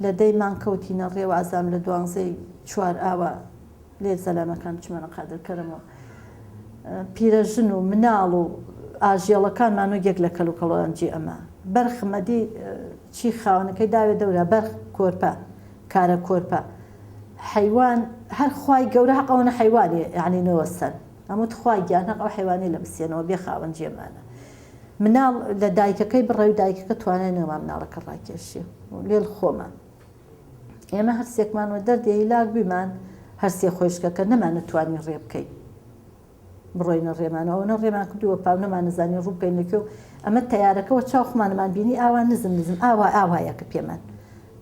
لە دەیمان کەوتینە ڕێوە ئازام لە 12 ئاوە لێ زەلامەکان چمەنە قادرکەرمەوە پیرەژن و مناڵ و ئاژێڵەکانمان و یەک لە کەل و کەڵۆنجی ئەمە بەرخمەدی چی خاونەکەی داوێ دەورە بەرخ کۆرپە کارە کۆرپە حیوان هەر خوای گەورە حەقەوەنە حیوانێ یعنی نەوەسەر هەموو خوای گیان حەق ئەو حیوانەی لە بسێنەوە بێ خاوەنجی ئەمانە مناڵ لە دایکەکەی بڕێ و دایکەکە توانای نەما مناڵەکە ڕاکێشێ لێڵ خۆمان ئێمە هەرسێکمانوە دەردێ هیلاک بیمان هەرسێ خۆشکەکە نەمان نتوانین ڕێ بکەین بڕۆینە ڕێمانەوە نە ڕێمان کردووە پاو نەمان نزانین ڕوو بکەین لەکوێ ئەمە تەیارەکەەوە چاوخمانمان بینی ئاوا نزم ئاوایەکە پێمان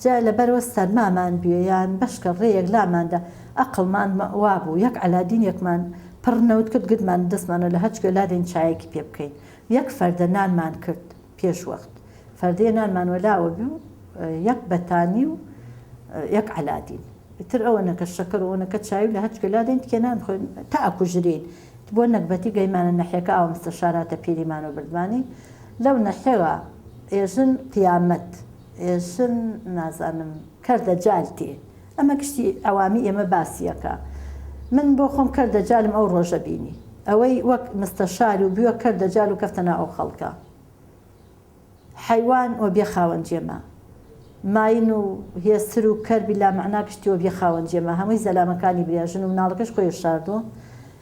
جا لەبەرەوە سەرمامان بوێ یان بەشکە ڕێیەک لاماندا ئەقڵمان وا بوو یەک عەلادینێکمان پڕنەوت کرد گرتمان دەستمانە لە هەچ گەلادێن چایەکی پێ بکەین یەک فەردە نانمان کرد پێش وەخت فەردەیە نانمان وەلاوە بوو یەک بەتانی و یەک عەلادین تر ئەوەنەکە شەکر ئەوەنەکە چاوی لە هەچ گەلادێن تکێنان خۆین تا ئەکوژرین بۆ نەکبەتی گەیمانە نەحیەکە ئاو مستەشاراتە پیریمان و بردوانی لەو نەحێوە ئێژن قیامەت ئێژن نازانم کەردە جالتێ ئەمە کشتی ئەوامی ئێمە باسیەکە من بۆ خۆم کەردە جالم ئەو ڕۆژە بینی ئەوەی وەک مستەشار و بیوە کەردە جال و کەفتەنا ئەو خەڵکە حیوان و بێ خاوەنجێمە ماین و هێسر و کەربی لا مەعنا کشتی و بێ خاوەنجێمە هەمووی زەلامەکانی برێژن و مناڵەکەش خۆی شاردووە